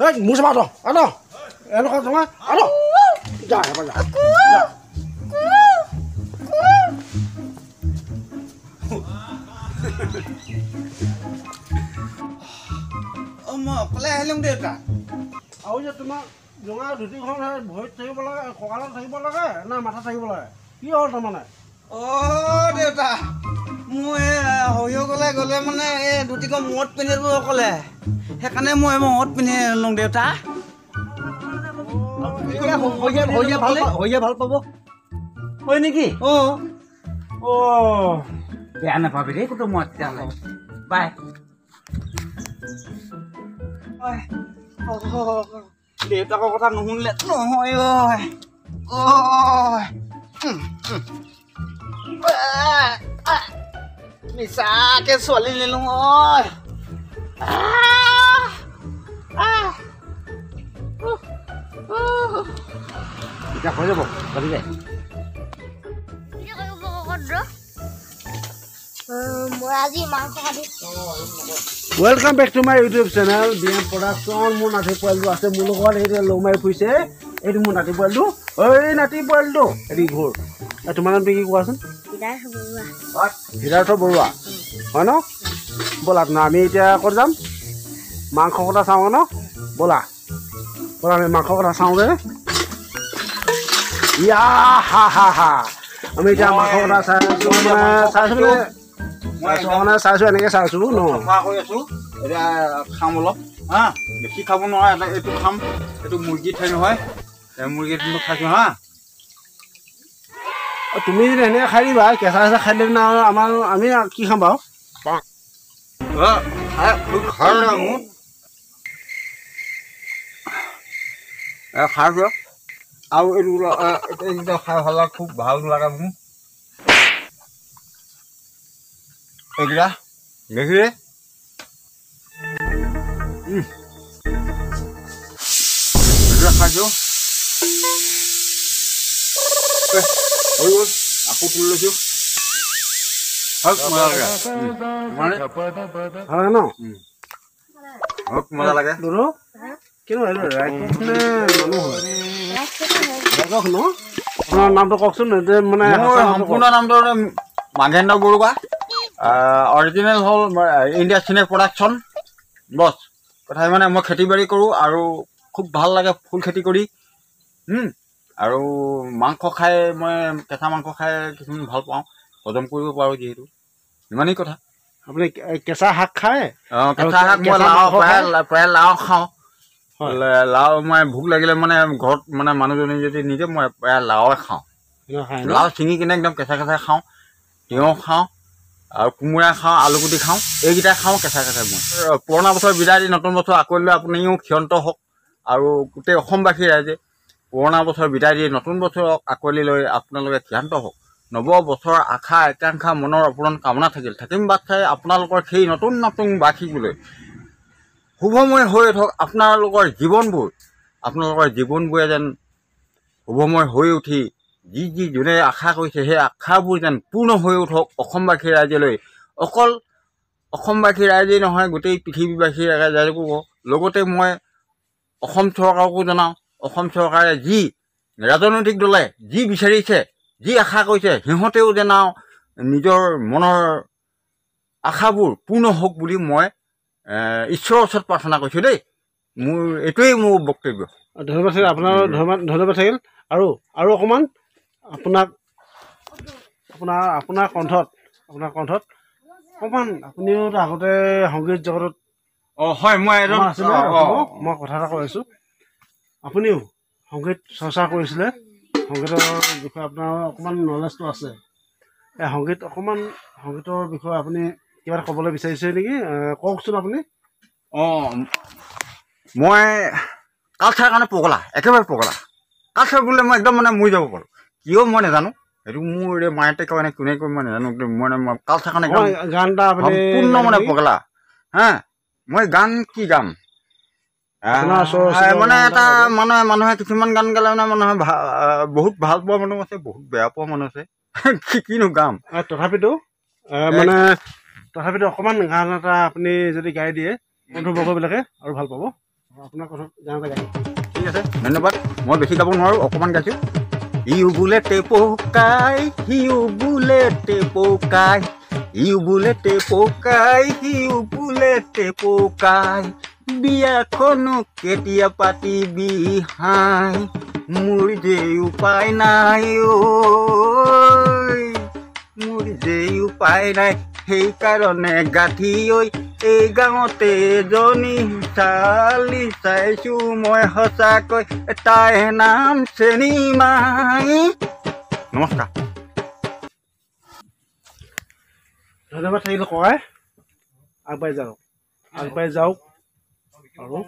Hei, mua sao rồi? Ăn đâu? Em nó không xong á? Ăn đâu? Dạ, dạ, dạ. Mà có lẽ không được cả. Áo giờ tụi nó dùng áo đuổi không hay buổi thấy bao lâu, khó lắm thấy bao lâu cái, na mặt thấy bao lâu, কি হ'ল তাৰ মানে? দেউতা মই হৈ গ'লে মানে এই দুটিকো মূৰত পিন্ধিব ক'লে সেইকাৰণে মই মূৰত পিন্ধি লওঁ দেউতা হৈ ভাল পাব হয় নেকি বেয়া নাপাবি দেই ক'তো মই তেতিয়াহ'লে বাই দেউতাকৰ কথা নুশুনিলে নহয় মিছাকে ছোৱালী নিলো এতিয়া হৈ যাব পাৰি যায় Welcome back to my YouTube channel, BM Production. মোৰ নাতি পোৱালটো আছে মোৰ লগত এই লৌ মাৰি ফুৰিছে এইটো মোৰ নাতি পোৱালটো ঐ নাতি পোৱালটো এৰি ঘৰ তোমাৰ নাম কি কোৱাচোন হীৰাৰ্থ বৰুৱা হয় ন ব'লা না আমি এতিয়া ক'ত যাম মাংস কথা চাওঁ ন ব'লা আমি মাংস কথা চাওঁগৈ ইয়া হা হা হা আমি এতিয়া মাংস কথা চাইছোঁ এনেকৈ চাইছোঁ ন চাফা কৰি আছোঁ এতিয়া খাম অলপ হা বেছি খাব নোৱাৰে এইটো খাম এইটো মুৰ্গী ঠাই নহয় মুৰ্গীটো খাইছোঁ হা তুমি যদি এনেকৈ খাই দিবা কেঁচা কেঁচা খাই দিলে আমাৰ আমি কি খাম বাৰু খাইছোঁ আৰু এইটো খাই ভাল লাগে খুব ভাল লাগে মোৰ এইকেইটা দেখিলে খাইছোঁ হৈ গ'ল আকৌ তুলি লৈছোঁ মজা লাগে ন মজা লাগে আপোনাৰ নামটো কওকচোন মানে সম্পূৰ্ণ নামটো মাঘেন্দ্ৰ বৰুৱা অৰিজিনেল হ'ল ইণ্ডিয়া চিনে প্ৰডাকশ্যন বছ কথা মানে মই খেতি বাতি কৰোঁ আৰু খুব ভাল লাগে ফুল খেতি কৰি আৰু মাংস খাই মই কেঁচা মাংস খাই কিছুমান ভাল পাওঁ হজম কৰিব পাৰোঁ যিহেতু ইমানেই কথা আপুনি কেঁচা শাক খায় কেঁচা শাক মই লাও প্ৰায় লাও খাওঁ লাও মই ভোক লাগিলে মানে ঘৰত মানে মানুহজনী যদি নিদিয়ে মই প্ৰায় লাওৱে খাওঁ লাও ছিঙি কিনে একদম কেঁচা কেঁচা খাওঁ তিয়ঁহ খাওঁ আৰু কোমোৰা খাওঁ আলুগুটি খাওঁ এইকেইটা খাওঁ কেঁচা কেঁচা মই পুৰণা বছৰ বিদায় দি নতুন বছৰ আকৌ লৈ আপুনিও ক্ষন্ত হওক আৰু গোটেই অসমবাসী ৰাইজে পুৰণা বছৰ বিদায় দি নতুন বছৰক আঁকোৱালি লৈ আপোনালোকে ক্ষান্ত হওক নৱ বছৰৰ আশা আকাংক্ষা মনৰ অপূৰণ কামনা থাকিম বাট চাই আপোনালোকৰ সেই নতুন নতুন বাৰ্ষিকলৈ শুভময় হৈ উঠক আপোনালোকৰ জীৱনবোৰে যেন শুভময় হৈ উঠি যি যোনে আশা কৰিছে সেই আশাবোৰ যেন পূৰ্ণ হৈ উঠক অসমবাসী ৰাইজলৈ অকল অসমবাসী ৰাইজেই নহয় গোটেই পৃথিৱীবাসী ৰাইজকো লগতে মই অসম চৰকাৰকো জনাওঁ অসম চৰকাৰে যি ৰাজনৈতিক দলে যি বিচাৰিছে যি আশা কৰিছে সিহঁতেও যেন নিজৰ মনৰ আশাবোৰ পূৰ্ণ হওক বুলি মই ঈশ্বৰৰ ওচৰত প্ৰাৰ্থনা কৰিছোঁ দেই এইটোৱেই মোৰ বক্তব্য ধন্যবাদ থাকিল আপোনাৰ ধন্যবাদ থাকিল আৰু অকণমান আপোনাৰ কণ্ঠত অকণমান আপুনিও আগতে সংগীত জগতত হয় মই কথা এটা কৈ আছোঁ আপুনিও সংগীত চৰ্চা কৰিছিলে সংগীতৰ বিষয়ে আপোনাৰ অকণমান নলেজটো আছে এই সংগীতৰ বিষয়ে আপুনি কিবা এটা ক'বলৈ বিচাৰিছে নেকি কওকচোন আপুনি মই কালচাৰৰ কাৰণে পগলা একেবাৰে পগলা কালচাৰ বুলিলে মই একদম মানে মৰি যাব পাৰোঁ কিয় মই নাজানো সেইটো মোৰ এই মায়েতে কাৰণে কোনে কৈ মই নাজানো মানে মই কালচাৰ কাৰণে গান এটা সম্পূৰ্ণ মানে পগলা হা মই গান কি গাম মানে এটা মানুহে কিছুমান গান গালে মানে মানুহে বহুত ভাল পোৱা মানুহ আছে বহুত বেয়া পোৱা মানুহ আছে কিনো গাম তথাপিতো অকণমান গান এটা আপুনি যদি গাই দিয়ে বন্ধুবৰ্গবিলাকে আৰু ভাল পাব আপোনাৰ কথা জানতে গাই ঠিক আছে ধন্যবাদ মই বেছি গাব নোৱাৰোঁ অকণমান গাইছোঁ ইউ বুলেটে পকাই সিউ বুলেটে পকাই ইউ বুলেটে পকাই সিউ বুলেটে পকাই বিয়াখনো কেতিয়া পাতিবি হাই মোৰ যে উপায় নাই ঐ মোৰ যে উপায় নাই সেইকাৰণে গাঁঠি ঐ এই গাঁৱতে এজনী ছোৱালী চাইছোঁ মই সঁচাকৈ তাই নাম চেনিমাই নমস্কাৰ ধন্যবাদ থাকিল ককাই আগবাঢ়ি যাওক আৰু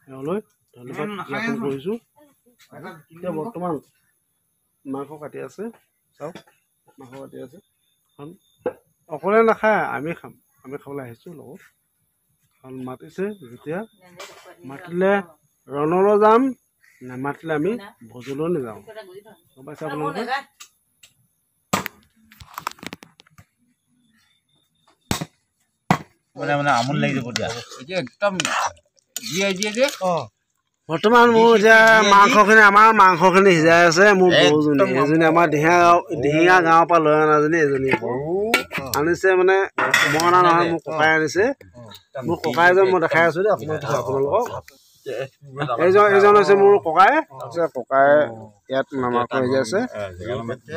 তেওঁলৈ ধন্যবাদ জ্ঞাপন কৰিছোঁ এতিয়া বৰ্তমান মাংস কাটি আছে চাওক মাংস কাটি আছে এখন অকলে নাখায় আমি খাম আমি খাবলৈ আহিছোঁ লগত কাৰণ মাতিছে যেতিয়া মাতিলে ৰণলৈ যাম নামাতিলে আমি ভোজলৈ নাযাওঁ গম পাইছে আপোনালোকে মানে আমোল লাগি যাব দিয়া এতিয়া একদম দিয়ে বৰ্তমান মোৰ এতিয়া মাংসখিনি আমাৰ মাংসখিনি সিজাই আছে মোৰ বৌজনী এজনী আমাৰ দিহিঙা গাঁৱৰ পৰা লৈ অনাজনী এজনী আনিছে মানে মই অনা নহয় মোৰ ককাই আনিছে মোৰ ককাই এজন মই দেখাই আছোঁ দেই আপোনালোকক এইজন হৈছে মোৰ ককাই ককাই ইয়াত মাংস সিজাই আছে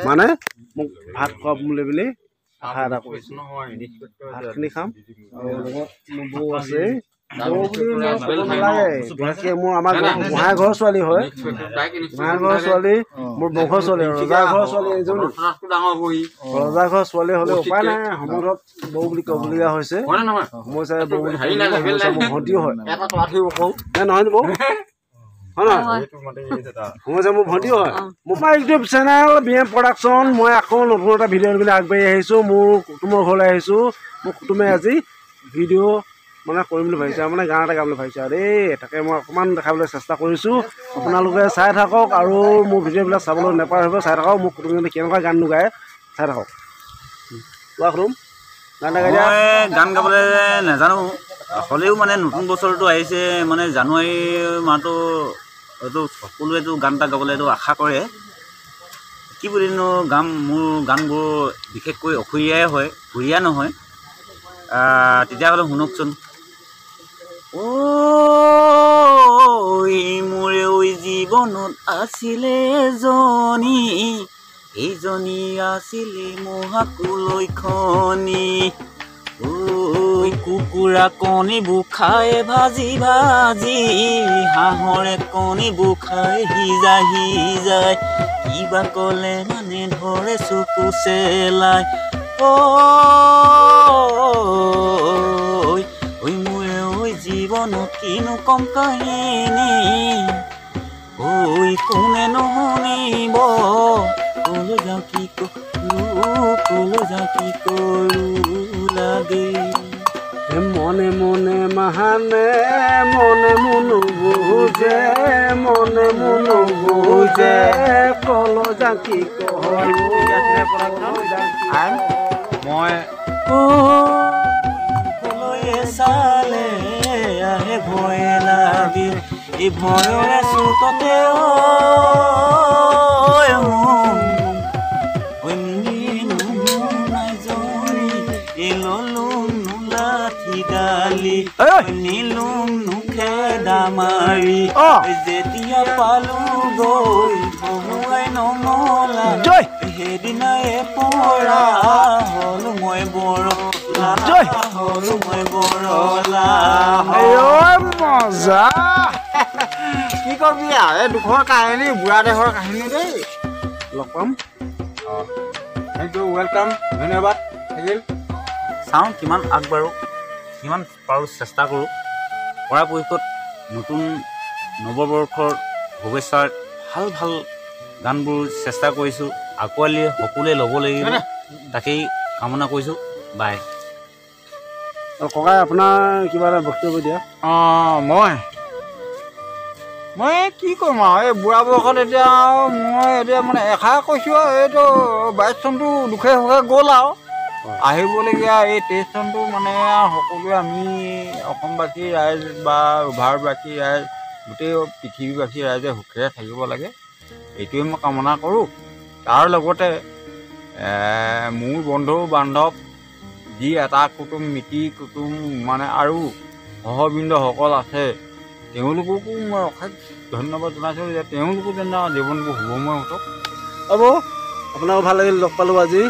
মানে মোক ভাত খুৱাম বুলি বুলি আশা এটা কৰিছোঁ ভাতখিনি খাম আৰু লগত মোৰ বৌ আছে মোৰ আমাৰ গোহাঁই ঘৰৰ ছোৱালী হয় গোহাঁই ঘৰৰ ছোৱালী মোৰ বংশৰ ছোৱালী ৰজাৰ ঘৰৰ ছোৱালী এজনী ৰজাৰ ঘৰৰ ছোৱালী হ'লে উপায় নাই সমাজত বৌ বুলি ক'বলগীয়া হৈছে মই চাই বৌ বুলি মোৰ ভণ্টিও হয় নহয় বৌ হয় নহয় সমস্যা মোৰ ভণ্টিও হয় মোৰ পৰা ইউটিউব চেনেল BM প্ৰডাকশ্যন মই আকৌ নতুন এটা ভিডিঅ' বুলি আগবাঢ়ি আহিছোঁ মোৰ কুটুমৰ ঘৰলৈ আহিছোঁ মোৰ কুটুমে আজি ভিডিঅ' মানে কৰিম বুলি ভাবিছে মানে গান এটা গাম বুলি ভাবিছে আৰু দেই তাকে মই অকণমান দেখাবলৈ চেষ্টা কৰিছোঁ আপোনালোকে চাই থাকক আৰু মোৰ ভিডিঅ'বিলাক চাবলৈ নেপাহৰিব চাই থাকক মোৰ কুটুমজনে কেনেকুৱা গান গায় চাই থাকক কোৱা কুটুম গান এটা গাই দিয়া গান গাবলৈ নাজানো হ'লেও মানে নতুন বছৰটো আহিছে মানে জানুৱাৰী মাহটো এইটো সকলোৱেতো গান এটা গাবলৈ এইটো আশা কৰে কি বুলিনো গাম মোৰ গানবোৰ বিশেষকৈ অসমীয়াই হয় উৰিয়া নহয় তেতিয়াহ'লে শুনকচোন ঐ মোৰে ঐ জীৱনত আছিলে এজনী এইজনী আছিলে মহাকুলৈ খনি ঐ কুকুৰা কণীবোৰ খাই ভাজি ভাজি হাঁহৰে কণীবোৰ খাই সিজাই সিজাই কিবা ক'লে মানে ধৰে চকু চেলাই ঐ মোৰে ঐ জীৱনত কিনো কম কাহিনী ঐ কোনে নুশুনিব ক'লৈ যাওঁ কি ক'লৈ যাওঁ কি কৰোঁ লাগে মনে মনে মাহানে মনে মনো বুজে মনে মনো বুজে ক'লৈ যাওঁ কি মই ক'লৈয়ে চালে আহে ভয় লাগে এই ভয়ৰে চুকতে নীলুম নুখে দামাৰি যেতিয়া পালো গৈ বহুৱাই নমলা সেইদিনাই পৰা হলো মই বৰলা মজা কি কৰবি আৰু এই দুখৰ কাহিনী বুঢ়া দেশৰ কাহিনী দেই লগ পাম থেংক ইউ ৱেলকাম ধন্যবাদ থাকিল চাওঁ কিমান আগবাঢ়ো কিমান পাৰোঁ চেষ্টা কৰোঁ পৰাপক্ষত নতুন নৱবৰ্ষৰ শুভেচ্ছাৰ ভাল ভাল গানবোৰ চেষ্টা কৰিছোঁ আঁকোৱালি সকলোৱে ল'ব লাগিব তাকেই কামনা কৰিছোঁ বাই ককাই আপোনাৰ কিবা এটা বক্তব্য দিয়া মই কি ক'ম আৰু এই বুঢ়া বয়সত এতিয়া মই এতিয়া মানে এষাৰ কৈছোঁ আৰু এইটো 22 চনটো দুখে সুখে গ'ল আৰু আহিবলগীয়া এই 23 চনটো মানে সকলোৱে আমি অসমবাসী ৰাইজ বা ভাৰতবাসী ৰাইজ গোটেই পৃথিৱীবাসী ৰাইজে সুখেৰে থাকিব লাগে, এইটোৱে মই কামনা কৰোঁ। তাৰ লগতে মোৰ বন্ধু বান্ধৱ যি এটা কুটুম মিতিৰ কুটুম মানে আৰু সহবৃন্দসকল আছে, তেওঁলোককো মই অশেষ ধন্যবাদ জনাইছোঁ যে তেওঁলোকো যেন জীৱনবোৰ শুভময় হওক। হ'ব, আপোনাকো ভাল লাগিল লগ পালোঁ আজি।